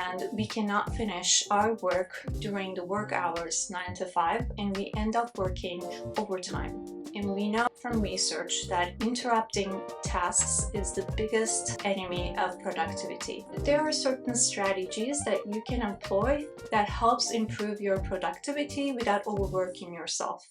and we cannot finish our work during the work hours 9 to 5, and we end up working overtime. And we know from research that interrupting tasks is the biggest enemy of productivity. There are certain strategies that you can employ that helps improve your productivity without overworking yourself.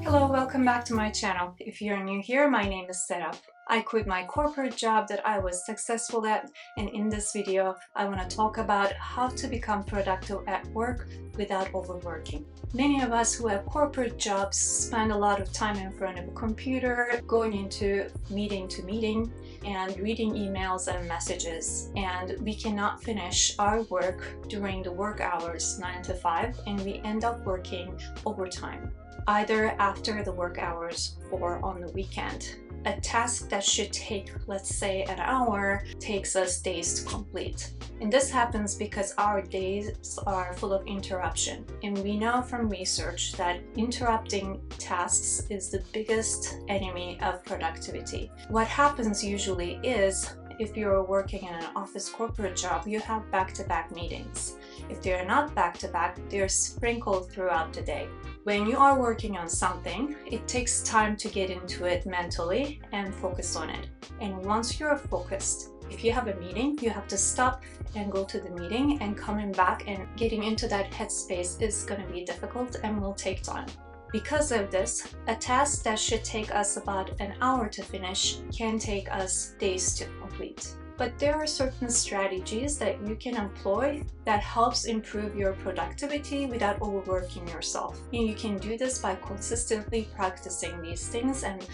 Hello, welcome back to my channel. If you're new here, my name is Serap. I quit my corporate job that I was successful at, and in this video, I want to talk about how to become productive at work without overworking. Many of us who have corporate jobs spend a lot of time in front of a computer, going into meeting to meeting, and reading emails and messages, and we cannot finish our work during the work hours 9 to 5, and we end up working overtime, either after the work hours or on the weekend. A task that should take, let's say, an hour takes us days to complete. And this happens because our days are full of interruption. And we know from research that interrupting tasks is the biggest enemy of productivity. What happens usually is, if you're working in an office corporate job, you have back-to-back meetings. If they're not back-to-back, they're sprinkled throughout the day. When you are working on something, it takes time to get into it mentally and focus on it. And once you're focused, if you have a meeting, you have to stop and go to the meeting, and coming back and getting into that headspace is going to be difficult and will take time. Because of this, a task that should take us about an hour to finish can take us days to complete. But there are certain strategies that you can employ that helps improve your productivity without overworking yourself. And you can do this by consistently practicing these things and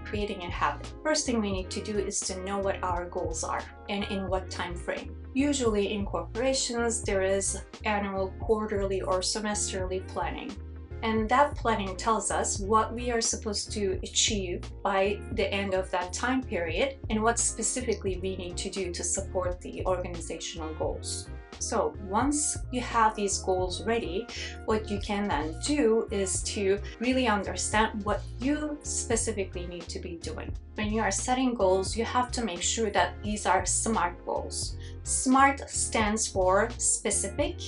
creating a habit. First thing we need to do is to know what our goals are and in what time frame. Usually in corporations, there is annual, quarterly, or semesterly planning. And that planning tells us what we are supposed to achieve by the end of that time period and what specifically we need to do to support the organizational goals. So once you have these goals ready, what you can then do is to really understand what you specifically need to be doing. When you are setting goals, you have to make sure that these are SMART goals. SMART stands for specific,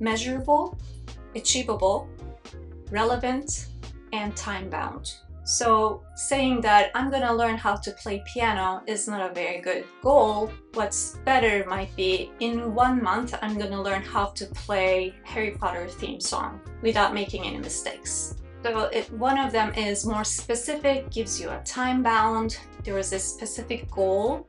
measurable, achievable, relevant, and time-bound. So saying that I'm gonna learn how to play piano is not a very good goal. What's better might be, in 1 month I'm gonna learn how to play Harry Potter theme song without making any mistakes. So one of them is more specific, gives you a time bound. There is a specific goal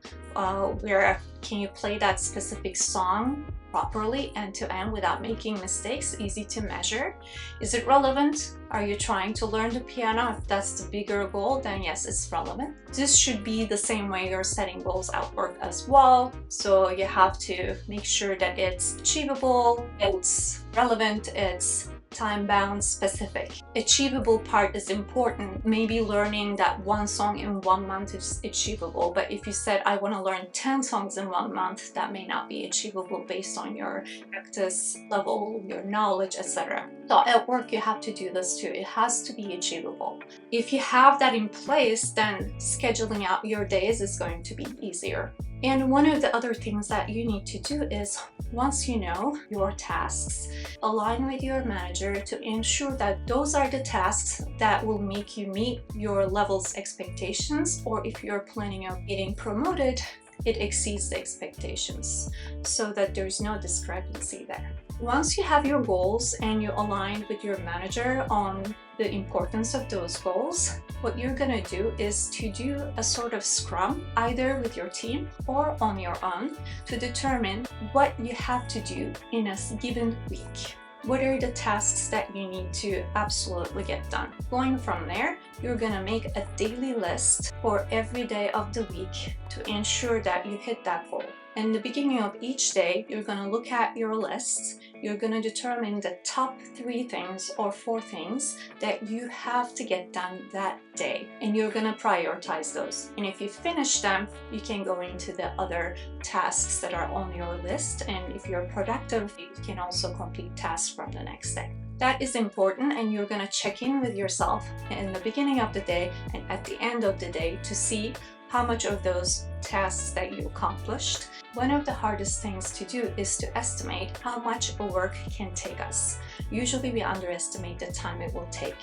where can you play that specific song properly end to end without making mistakes, easy to measure. Is it relevant? Are you trying to learn the piano? If that's the bigger goal, then yes, it's relevant. This should be the same way you're setting goals at work as well. So you have to make sure that it's achievable, it's relevant, it's time-bound, specific. Achievable part is important. Maybe learning that one song in 1 month is achievable, but if you said I want to learn 10 songs in 1 month, that may not be achievable based on your practice level, your knowledge, etc. So at work you have to do this too. It has to be achievable. If you have that in place, then scheduling out your days is going to be easier. And one of the other things that you need to do is, once you know your tasks, align with your manager to ensure that those are the tasks that will make you meet your level's expectations, or if you're planning on getting promoted, it exceeds the expectations, so that there's no discrepancy there. Once you have your goals and you align with your manager on the importance of those goals, what you're gonna do is to do a sort of scrum, either with your team or on your own, to determine what you have to do in a given week. What are the tasks that you need to absolutely get done? Going from there, you're gonna make a daily list for every day of the week to ensure that you hit that goal. In the beginning of each day, you're going to look at your list. You're going to determine the top 3 things or 4 things that you have to get done that day. And you're going to prioritize those. And if you finish them, you can go into the other tasks that are on your list. And if you're productive, you can also complete tasks from the next day. That is important, and you're going to check in with yourself in the beginning of the day and at the end of the day to see how much of those tasks that you accomplished. One of the hardest things to do is to estimate how much a work can take us. Usually we underestimate the time it will take.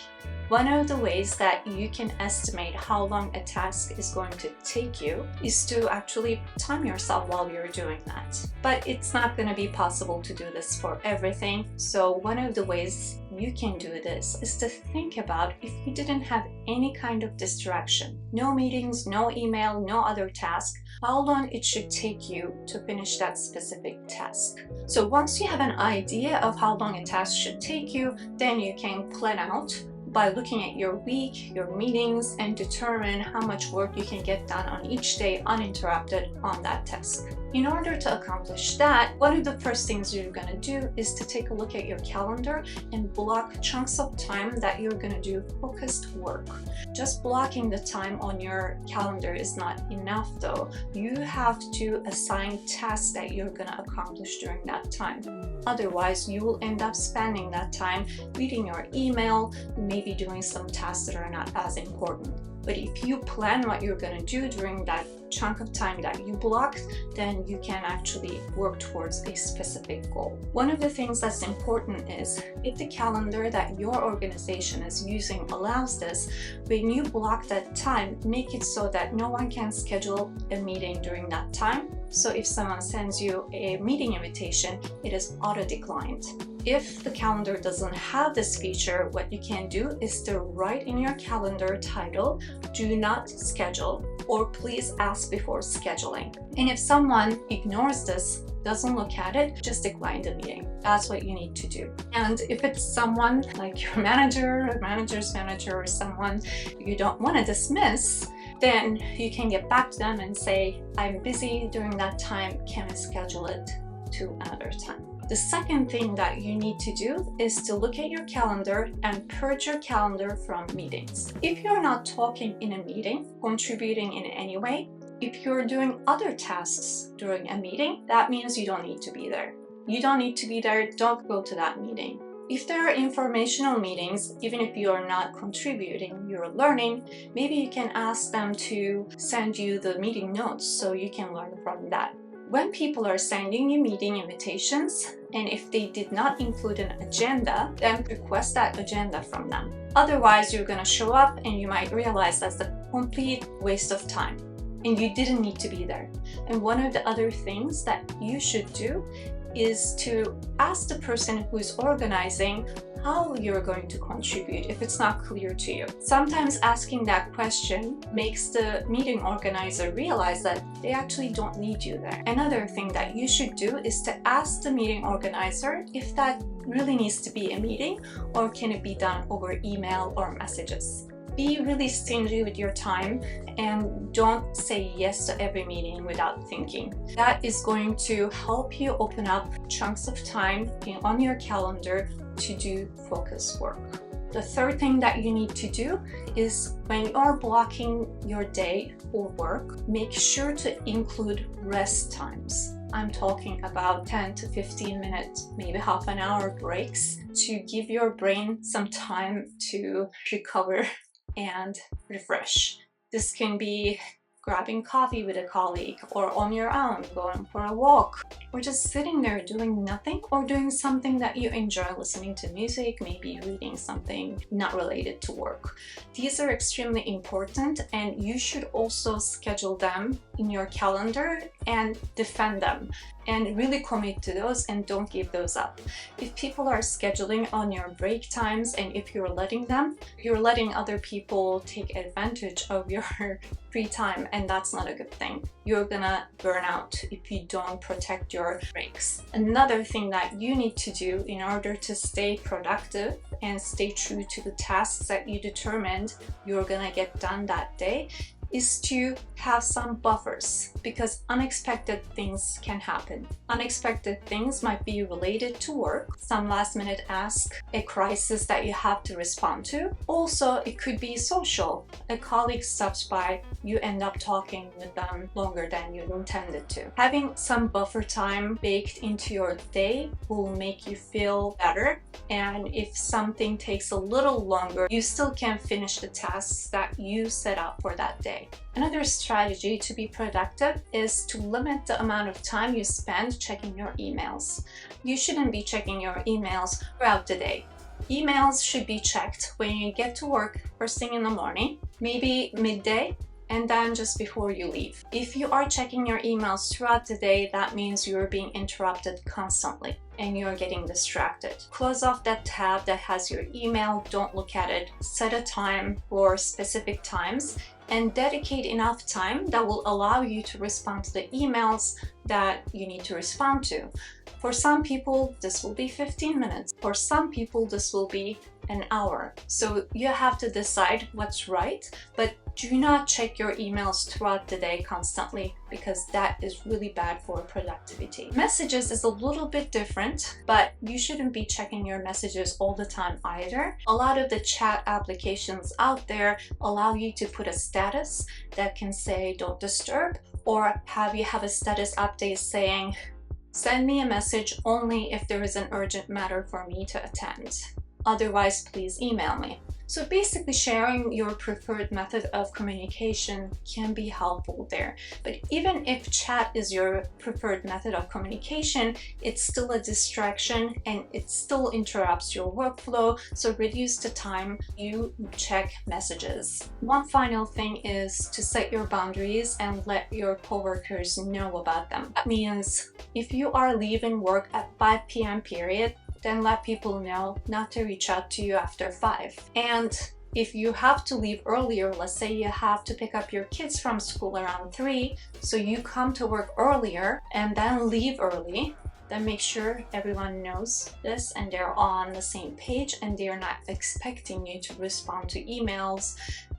One of the ways that you can estimate how long a task is going to take you is to actually time yourself while you're doing that. But it's not going to be possible to do this for everything. So one of the ways you can do this is to think about if you didn't have any kind of distraction, no meetings, no email, no other task, how long it should take you to finish that specific task. So once you have an idea of how long a task should take you, then you can plan out by looking at your week, your meetings, and determine how much work you can get done on each day uninterrupted on that task. In order to accomplish that, one of the first things you're going to do is to take a look at your calendar and block chunks of time that you're going to do focused work. Just blocking the time on your calendar is not enough though. You have to assign tasks that you're going to accomplish during that time. Otherwise, you will end up spending that time reading your email, maybe doing some tasks that are not as important. But if you plan what you're going to do during that chunk of time that you blocked, then you can actually work towards a specific goal. One of the things that's important is if the calendar that your organization is using allows this, when you block that time, make it so that no one can schedule a meeting during that time. So if someone sends you a meeting invitation, it is auto-declined. If the calendar doesn't have this feature, what you can do is to write in your calendar title, "Do not schedule," or "Please ask before scheduling." And if someone ignores this, doesn't look at it, just decline the meeting. That's what you need to do. And if it's someone like your manager, or manager's manager, or someone you don't want to dismiss, then you can get back to them and say, "I'm busy during that time, can we schedule it to another time?" The second thing that you need to do is to look at your calendar and purge your calendar from meetings. If you're not talking in a meeting, contributing in any way, if you're doing other tasks during a meeting, that means you don't need to be there. You don't need to be there, don't go to that meeting. If there are informational meetings, even if you are not contributing, you're learning, maybe you can ask them to send you the meeting notes so you can learn from that. When people are sending you meeting invitations, and if they did not include an agenda, then request that agenda from them. Otherwise, you're going to show up and you might realize that's a complete waste of time and you didn't need to be there. And one of the other things that you should do is to ask the person who's organizing how you're going to contribute if it's not clear to you. Sometimes asking that question makes the meeting organizer realize that they actually don't need you there. Another thing that you should do is to ask the meeting organizer if that really needs to be a meeting or can it be done over email or messages. Be really stingy with your time and don't say yes to every meeting without thinking. That is going to help you open up chunks of time on your calendar to do focus work. The third thing that you need to do is when you are blocking your day for work, make sure to include rest times. I'm talking about 10 to 15 minutes, maybe half an hour breaks to give your brain some time to recover and refresh. This can be grabbing coffee with a colleague, or on your own, going for a walk, or just sitting there doing nothing, or doing something that you enjoy, listening to music, maybe reading something not related to work. These are extremely important, and you should also schedule them in your calendar and defend them and really commit to those and don't give those up. If people are scheduling on your break times and if you're letting them, you're letting other people take advantage of your free time, and that's not a good thing. You're gonna burn out if you don't protect your breaks. Another thing that you need to do in order to stay productive and stay true to the tasks that you determined you're gonna get done that day is to have some buffers, because unexpected things can happen. Unexpected things might be related to work, some last minute ask, a crisis that you have to respond to. Also, it could be social. A colleague stops by, you end up talking with them longer than you intended to. Having some buffer time baked into your day will make you feel better, and if something takes a little longer, you still can finish the tasks that you set out for that day. Another strategy to be productive is to limit the amount of time you spend checking your emails. You shouldn't be checking your emails throughout the day. Emails should be checked when you get to work first thing in the morning, maybe midday, and then just before you leave. If you are checking your emails throughout the day, that means you're being interrupted constantly and you're getting distracted. Close off that tab that has your email, don't look at it. Set a time for specific times and dedicate enough time that will allow you to respond to the emails that you need to respond to. For some people, this will be 15 minutes. For some people, this will be an hour. So you have to decide what's right, but do not check your emails throughout the day constantly, because that is really bad for productivity. Messages is a little bit different, but you shouldn't be checking your messages all the time either. A lot of the chat applications out there allow you to put a status that can say don't disturb, or have a status update saying send me a message only if there is an urgent matter for me to attend. Otherwise, please email me. So basically, sharing your preferred method of communication can be helpful there. But even if chat is your preferred method of communication, it's still a distraction and it still interrupts your workflow. So reduce the time you check messages. One final thing is to set your boundaries and let your coworkers know about them. That means if you are leaving work at 5 p.m. period, then let people know not to reach out to you after 5. And if you have to leave earlier, let's say you have to pick up your kids from school around 3, so you come to work earlier and then leave early, then make sure everyone knows this and they're all on the same page and they're not expecting you to respond to emails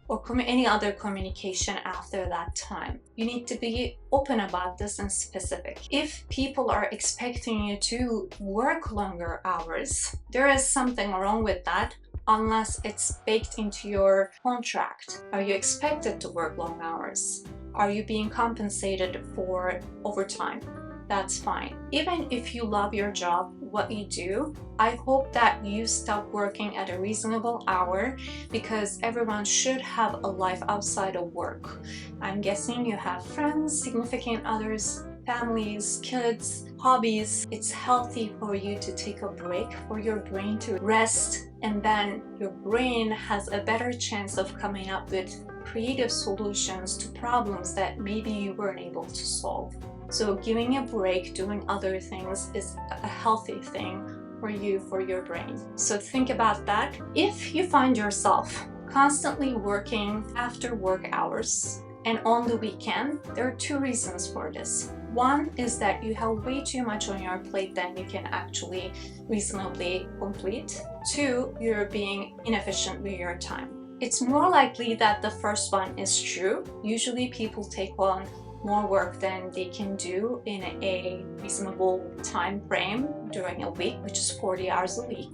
or any other communication after that time. You need to be open about this and specific. If people are expecting you to work longer hours, there is something wrong with that, unless it's baked into your contract. Are you expected to work long hours? Are you being compensated for overtime? That's fine. Even if you love your job, what you do, I hope that you stop working at a reasonable hour, because everyone should have a life outside of work. I'm guessing you have friends, significant others, families, kids, hobbies. It's healthy for you to take a break, for your brain to rest, and then your brain has a better chance of coming up with creative solutions to problems that maybe you weren't able to solve. So giving a break, doing other things is a healthy thing for you, for your brain. So think about that. If you find yourself constantly working after work hours and on the weekend, there are 2 reasons for this. One is that you have way too much on your plate than you can actually reasonably complete. 2, you're being inefficient with your time. It's more likely that the first one is true. Usually people take on more work than they can do in a reasonable time frame during a week, which is 40 hours a week.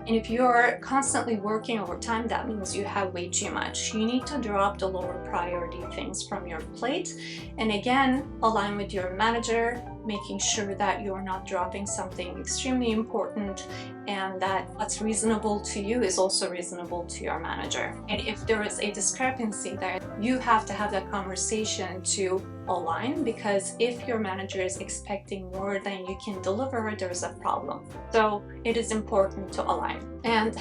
And if you're constantly working overtime, that means you have way too much. You need to drop the lower priority things from your plate. And again, align with your manager, making sure that you're not dropping something extremely important, and that what's reasonable to you is also reasonable to your manager. And if there is a discrepancy there, you have to have that conversation to align, because if your manager is expecting more than you can deliver, there's a problem. So it is important to align. And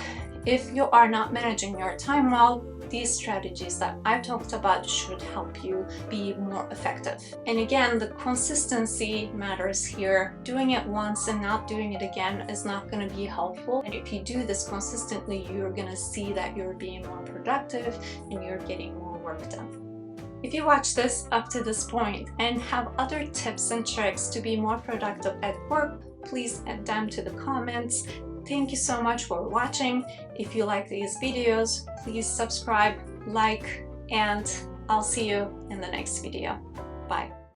if you are not managing your time well, these strategies that I've talked about should help you be more effective. And again, the consistency matters here. Doing it once and not doing it again is not going to be helpful. And if you do this consistently, you're going to see that you're being more productive and you're getting more work done. If you watch this up to this point and have other tips and tricks to be more productive at work, please add them to the comments. Thank you so much for watching. If you like these videos, please subscribe, like, and I'll see you in the next video. Bye.